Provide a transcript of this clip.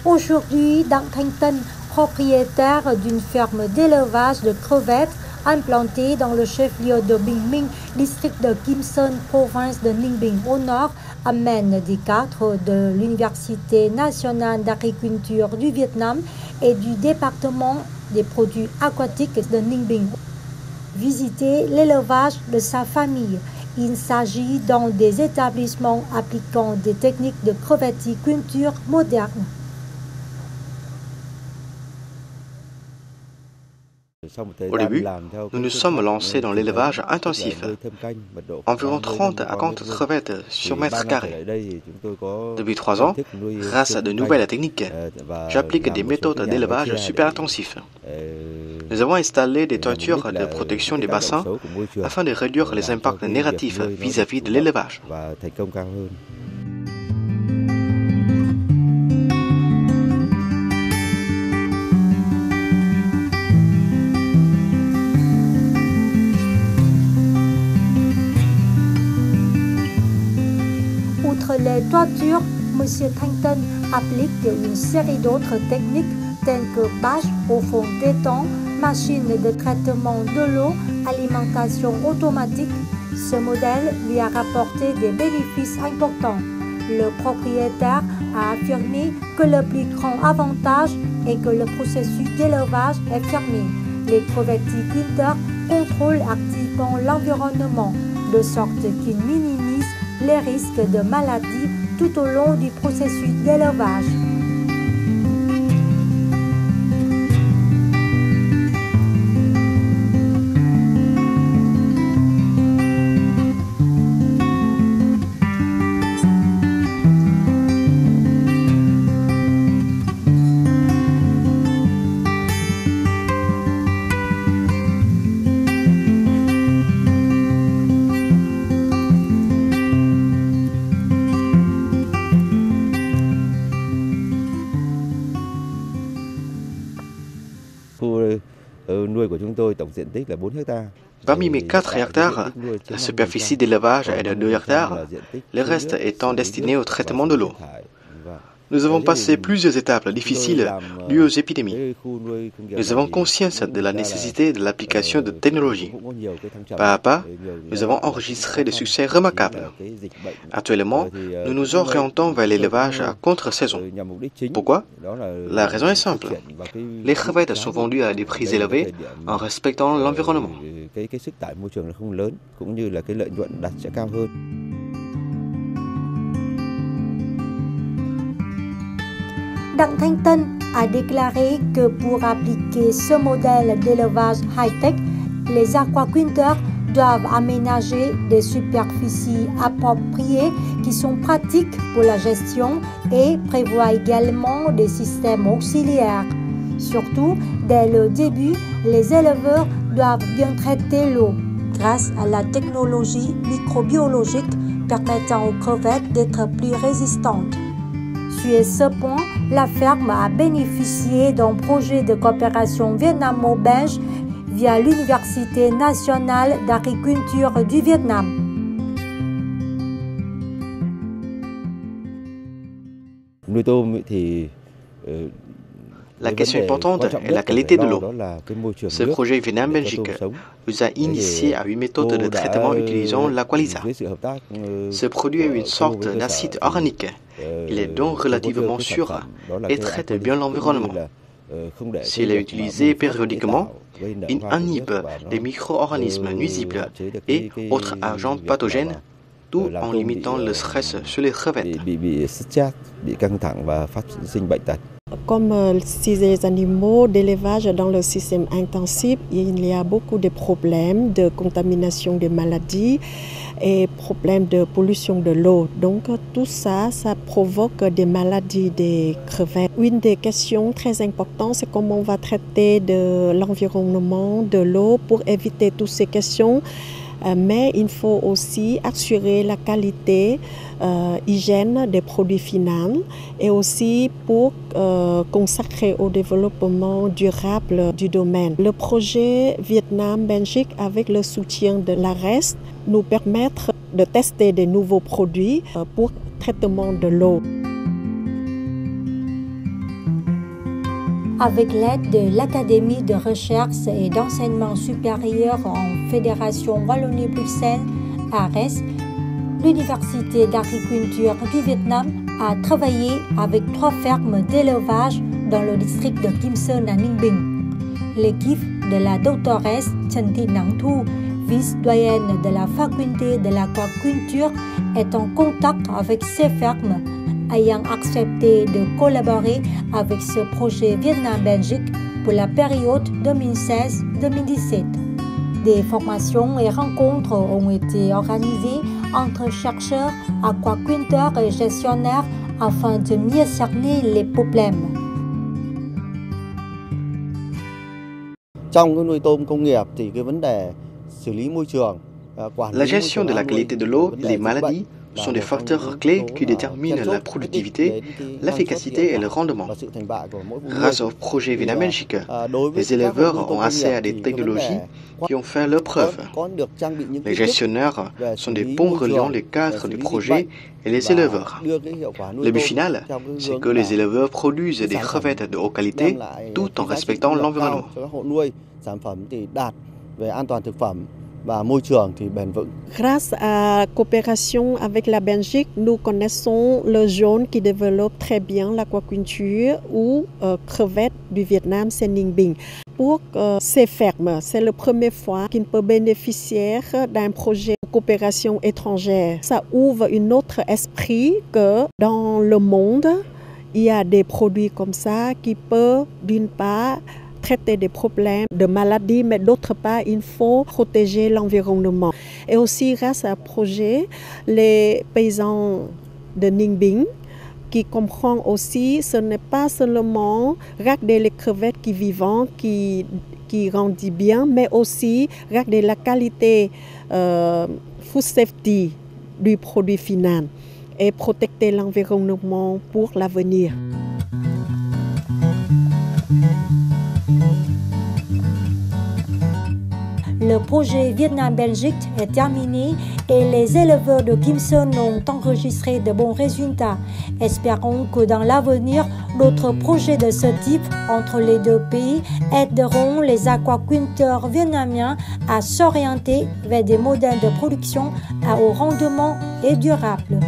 Aujourd'hui, Đặng Thanh Tân, propriétaire d'une ferme d'élevage de crevettes implantée dans le chef-lieu de Bình Minh, district de Kim Sơn, province de Ninh Bình au nord, amène des cadres de l'Université nationale d'agriculture du Vietnam et du département des produits aquatiques de Ninh Bình visiter l'élevage de sa famille. Il s'agit dans des établissements appliquant des techniques de crevetticulture modernes. Au début, nous nous sommes lancés dans l'élevage intensif, environ 30 à 40 crevettes sur mètre carré. Depuis 3 ans, grâce à de nouvelles techniques, j'applique des méthodes d'élevage super intensifs. Nous avons installé des toitures de protection des bassins afin de réduire les impacts négatifs vis-à-vis de l'élevage. Outre les toitures, M. Thanh Tân applique une série d'autres techniques telles que bâche au fond d'étang, machine de traitement de l'eau, alimentation automatique. Ce modèle lui a rapporté des bénéfices importants. Le propriétaire a affirmé que le plus grand avantage est que le processus d'élevage est fermé. Les crevetticulteurs contrôlent activement l'environnement, de sorte qu'ils minimisent les risques de maladies tout au long du processus d'élevage. Parmi mes 4 hectares, la superficie d'élevage est de 2 hectares, le reste étant destiné au traitement de l'eau. Nous avons passé plusieurs étapes difficiles dues aux épidémies. Nous avons conscience de la nécessité de l'application de technologies. Pas à pas, nous avons enregistré des succès remarquables. Actuellement, nous nous orientons vers l'élevage à contre-saison. Pourquoi? La raison est simple. Les crevettes sont vendues à des prix élevés en respectant l'environnement. Đặng Thanh Tân a déclaré que pour appliquer ce modèle d'élevage high-tech, les aquaculteurs doivent aménager des superficies appropriées qui sont pratiques pour la gestion et prévoient également des systèmes auxiliaires. Surtout, dès le début, les éleveurs doivent bien traiter l'eau grâce à la technologie microbiologique permettant aux crevettes d'être plus résistantes. Sur ce point, la ferme a bénéficié d'un projet de coopération vietnamo-belge via l'Université nationale d'agriculture du Vietnam. La question importante est la qualité de l'eau. Ce projet Vietnam-Belgique nous a initié à une méthode de traitement utilisant l'Aqualisa. Ce produit est une sorte d'acide organique. Il est donc relativement sûr et traite bien l'environnement. S'il est utilisé périodiquement, il inhibe les micro-organismes nuisibles et autres agents pathogènes, tout en limitant le stress sur les crevettes. Comme ces animaux d'élevage dans le système intensif, il y a beaucoup de problèmes de contamination des maladies et problèmes de pollution de l'eau. Donc tout ça, ça provoque des maladies des crevettes. Une des questions très importantes, c'est comment on va traiter de l'environnement, de l'eau pour éviter toutes ces questions. Mais il faut aussi assurer la qualité, hygiène des produits finaux et aussi pour consacrer au développement durable du domaine. Le projet Vietnam-Belgique avec le soutien de l'ARES nous permettre de tester des nouveaux produits pour traitement de l'eau. Avec l'aide de l'Académie de recherche et d'enseignement supérieur en Fédération Wallonie-Bruxelles, ARES, l'Université d'agriculture du Vietnam a travaillé avec 3 fermes d'élevage dans le district de Kim Sơn à Ninh Bình. L'équipe de la doctoresse Trần Thị Nắng Thu, vice-doyenne de la faculté de l'aquaculture, est en contact avec ces fermes, ayant accepté de collaborer avec ce projet Vietnam-Belgique pour la période 2016-2017. Des formations et rencontres ont été organisées entre chercheurs, aquaculteurs et gestionnaires afin de mieux cerner les problèmes. La gestion de la qualité de l'eau et les maladies sont des facteurs clés qui déterminent la productivité, l'efficacité et le rendement. Grâce au projet Vietnam-Belgique, les éleveurs ont accès à des technologies qui ont fait leurs preuves. Les gestionnaires sont des ponts reliant les cadres du projet et les éleveurs. Le but final, c'est que les éleveurs produisent des crevettes de haute qualité tout en respectant l'environnement. Grâce à la coopération avec la Belgique, nous connaissons le jaune qui développe très bien l'aquaculture ou crevettes du Vietnam, c'est Ninh Bình. Pour ces fermes, c'est la première fois qu'ils peuvent bénéficier d'un projet de coopération étrangère. Ça ouvre un autre esprit que dans le monde, il y a des produits comme ça qui peuvent d'une part traiter des problèmes de maladies, mais d'autre part, il faut protéger l'environnement. Et aussi, grâce à ce projet, les paysans de Ninh Bình, qui comprennent aussi, ce n'est pas seulement regarder les crevettes qui vivent, qui rendent bien, mais aussi regarder la qualité food safety du produit final et protéger l'environnement pour l'avenir. Le projet Vietnam-Belgique est terminé et les éleveurs de Kim Sơn ont enregistré de bons résultats. Espérons que dans l'avenir, d'autres projets de ce type entre les deux pays aideront les aquaculteurs vietnamiens à s'orienter vers des modèles de production à haut rendement et durables.